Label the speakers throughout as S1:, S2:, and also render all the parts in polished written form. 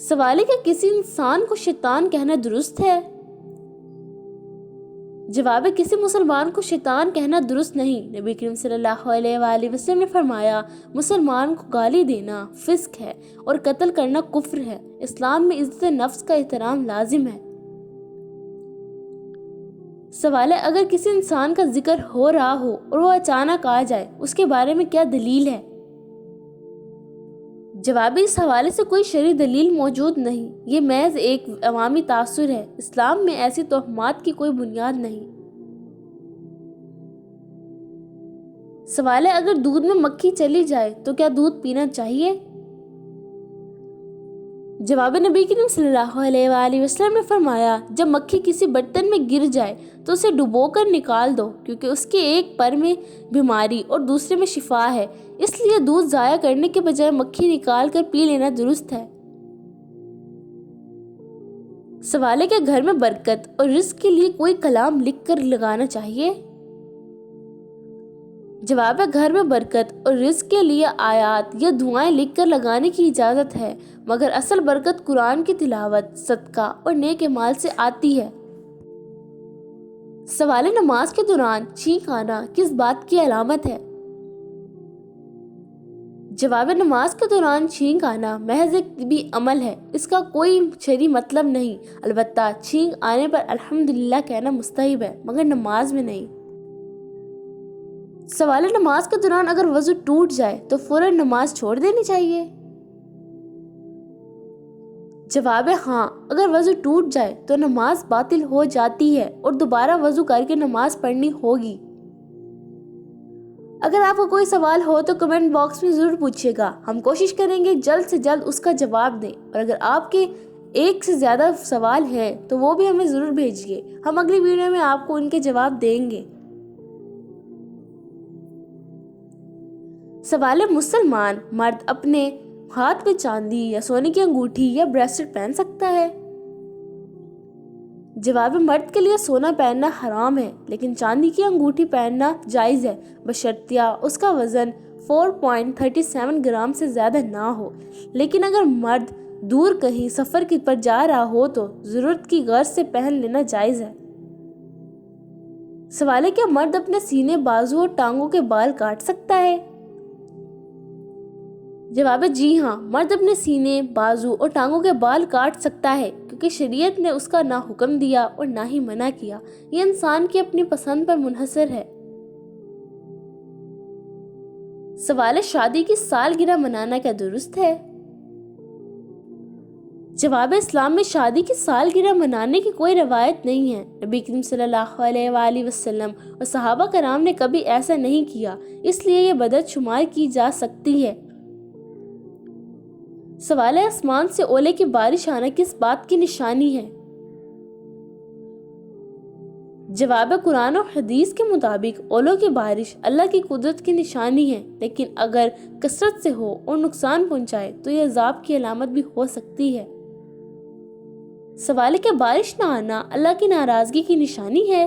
S1: سوال ہے کہ کسی انسان کو شیطان کہنا درست ہے؟ جواب ہے کسی مسلمان کو شیطان کہنا درست نہیں۔ نبی کریم صلی اللہ علیہ وآلہ وسلم نے فرمایا مسلمان کو گالی دینا فسق ہے اور قتل کرنا کفر ہے۔ اسلام میں عزت نفس کا احترام لازم ہے۔ سوال ہے اگر کسی انسان کا ذکر ہو رہا ہو اور وہ اچانک آ جائے اس کے بارے میں کیا دلیل ہے؟ جواب اس حوالے سے کوئی شرعی دلیل موجود نہیں، یہ محض ایک عوامی تاثر ہے۔ اسلام میں ایسی توہمات کی کوئی بنیاد نہیں۔ سوال ہے اگر دودھ میں مکھی چلی جائے تو کیا دودھ پینا چاہیے؟ جواب نبی کریم صلی اللہ علیہ وآلہ وسلم نے فرمایا جب مکھی کسی برتن میں گر جائے تو اسے ڈبو کر نکال دو، کیونکہ اس کے ایک پر میں بیماری اور دوسرے میں شفا ہے، اس لیے دودھ ضائع کرنے کے بجائے مکھی نکال کر پی لینا درست ہے۔ سوال ہے کہ گھر میں برکت اور رزق کے لیے کوئی کلام لکھ کر لگانا چاہیے؟ جواب ہے گھر میں برکت اور رزق کے لیے آیات یا دعائیں لکھ کر لگانے کی اجازت ہے، مگر اصل برکت قرآن کی تلاوت، صدقہ اور نیک اعمال سے آتی ہے۔ سوال ہے نماز کے دوران چھینک آنا کس بات کی علامت ہے؟ جواب نماز کے دوران چھینک آنا محض ایک طبی عمل ہے، اس کا کوئی شرعی مطلب نہیں، البتہ چھینک آنے پر الحمدللہ کہنا مستحب ہے مگر نماز میں نہیں۔ سوال ہے نماز کے دوران اگر وضو ٹوٹ جائے تو فوراً نماز چھوڑ دینی چاہیے؟ جواب ہے ہاں، اگر وضو ٹوٹ جائے تو نماز باطل ہو جاتی ہے اور دوبارہ وضو کر کے نماز پڑھنی ہوگی۔ اگر آپ کو کوئی سوال ہو تو کمنٹ باکس میں ضرور پوچھیے گا، ہم کوشش کریں گے جلد سے جلد اس کا جواب دیں، اور اگر آپ کے ایک سے زیادہ سوال ہیں تو وہ بھی ہمیں ضرور بھیجیے، ہم اگلی ویڈیو میں آپ کو ان کے جواب دیں گے۔ سوال ہے مسلمان مرد اپنے ہاتھ میں چاندی یا سونے کی انگوٹھی یا بریسلٹ پہن سکتا ہے؟ جواب مرد کے لیے سونا پہننا حرام ہے، لیکن چاندی کی انگوٹھی پہننا جائز ہے، بشرطیہ اس کا وزن 4.37 گرام سے زیادہ نہ ہو۔ لیکن اگر مرد دور کہیں سفر پر جا رہا ہو تو ضرورت کی غرض سے پہن لینا جائز ہے۔ سوال ہے کیا مرد اپنے سینے، بازو اور ٹانگوں کے بال کاٹ سکتا ہے؟ جواب ہے جی ہاں، مرد اپنے سینے، بازو اور ٹانگوں کے بال کاٹ سکتا ہے، کیونکہ شریعت نے اس کا نہ حکم دیا اور نہ ہی منع کیا، یہ انسان کی اپنی پسند پر منحصر ہے۔ سوال ہے شادی کی سالگرہ منانا کیا درست ہے؟ جواب اسلام میں شادی کی سالگرہ منانے کی کوئی روایت نہیں ہے، نبی کریم صلی اللہ علیہ وآلہ وسلم اور صحابہ کرام نے کبھی ایسا نہیں کیا، اس لیے یہ بدعت شمار کی جا سکتی ہے۔ سوال ہے آسمان سے اولے کی بارش آنا کس بات کی نشانی ہے؟ جواب قرآن اور حدیث کے مطابق اولوں کی بارش اللہ کی قدرت کی نشانی ہے، لیکن اگر کثرت سے ہو اور نقصان پہنچائے تو یہ عذاب کی علامت بھی ہو سکتی ہے۔ سوال ہے کہ بارش نہ آنا اللہ کی ناراضگی کی نشانی ہے؟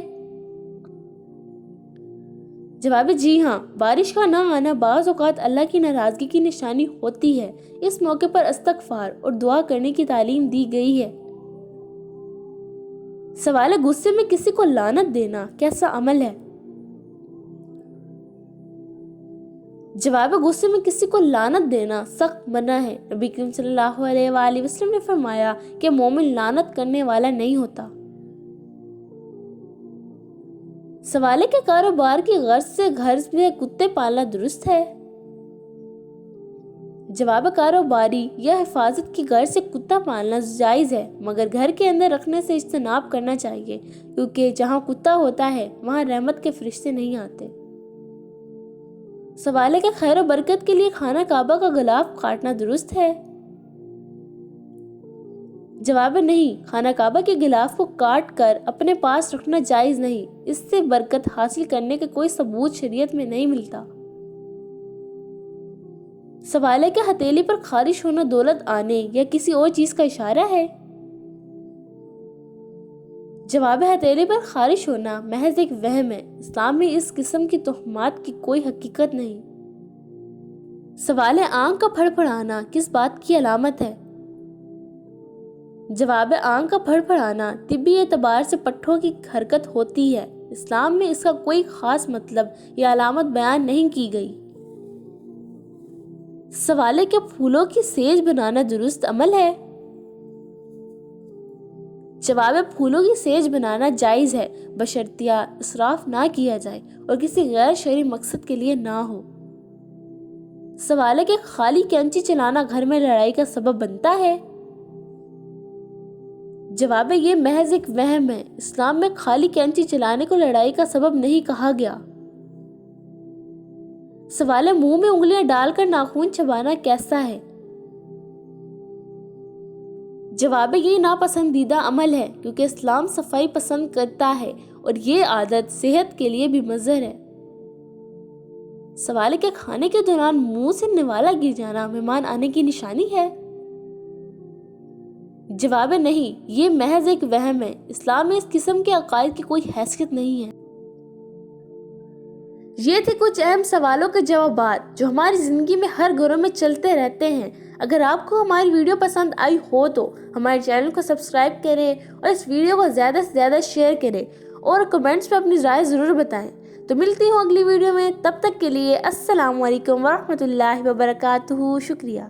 S1: جواب جی ہاں، بارش کا نہ آنا بعض اوقات اللہ کی ناراضگی کی نشانی ہوتی ہے، اس موقع پر استغفار اور دعا کرنے کی تعلیم دی گئی ہے۔ سوال ہے غصے میں کسی کو لعنت دینا کیسا عمل ہے؟ جواب غصے میں کسی کو لعنت دینا سخت منع ہے، نبی کریم صلی اللہ علیہ وآلہ وسلم نے فرمایا کہ مومن لعنت کرنے والا نہیں ہوتا۔ سوال ہے کہ کاروبار کی غرض سے گھر میں کتے پالنا درست ہے؟ جواب کاروباری یا حفاظت کی غرض سے کتا پالنا جائز ہے، مگر گھر کے اندر رکھنے سے اجتناب کرنا چاہیے، کیونکہ جہاں کتا ہوتا ہے وہاں رحمت کے فرشتے نہیں آتے۔ سوال ہے کہ خیر و برکت کے لیے خانہ کعبہ کا غلاف کاٹنا درست ہے؟ جواب نہیں، خانہ کعبہ کے غلاف کو کاٹ کر اپنے پاس رکھنا جائز نہیں، اس سے برکت حاصل کرنے کا کوئی ثبوت شریعت میں نہیں ملتا۔ سوال ہے کہ ہتھیلی پر خارش ہونا دولت آنے یا کسی اور چیز کا اشارہ ہے؟ جواب ہتھیلی پر خارش ہونا محض ایک وہم ہے، اسلام میں اس قسم کی تہمات کی کوئی حقیقت نہیں۔ سوال ہے آنکھ کا پھڑ پھڑانا کس بات کی علامت ہے؟ جواب آنکھ کا پھڑ پھڑانا طبی اعتبار سے پٹھوں کی حرکت ہوتی ہے۔ اسلام میں اس کا کوئی خاص مطلب یا علامت بیان نہیں کی گئی۔ سوال ہے کہ پھولوں کی سیج بنانا درست عمل ہے؟ جواب ہے پھولوں کی سیج بنانا جائز ہے بشرطیہ اسراف نہ کیا جائے اور کسی غیر شرعی مقصد کے لیے نہ ہو۔ سوال ہے کہ خالی کینچی چلانا گھر میں لڑائی کا سبب بنتا ہے؟ جواب ہے یہ محض ایک وہم ہے۔ اسلام میں خالی کینچی چلانے کو لڑائی کا سبب نہیں کہا گیا۔ سوال ہے منہ میں انگلیاں ڈال کر ناخن چبانا کیسا ہے؟ جواب ہے یہ ناپسندیدہ عمل ہے کیونکہ اسلام صفائی پسند کرتا ہے اور یہ عادت صحت کے لیے بھی مضر ہے۔ سوال ہے کہ کھانے کے دوران منہ سے نوالا گر جانا مہمان آنے کی نشانی ہے؟ جواب ہے نہیں، یہ محض ایک وہم ہے۔ اسلام میں اس قسم کے عقائد کی کوئی حیثیت نہیں ہے۔ یہ تھے کچھ اہم سوالوں کے جوابات جو ہماری زندگی میں ہر گھروں میں چلتے رہتے ہیں۔ اگر آپ کو ہماری ویڈیو پسند آئی ہو تو ہمارے چینل کو سبسکرائب کریں اور اس ویڈیو کو زیادہ سے زیادہ شیئر کریں اور کمنٹس میں اپنی رائے ضرور بتائیں۔ تو ملتی ہوں اگلی ویڈیو میں، تب تک کے لیے السلام علیکم ورحمۃ اللہ وبرکاتہ۔ شکریہ۔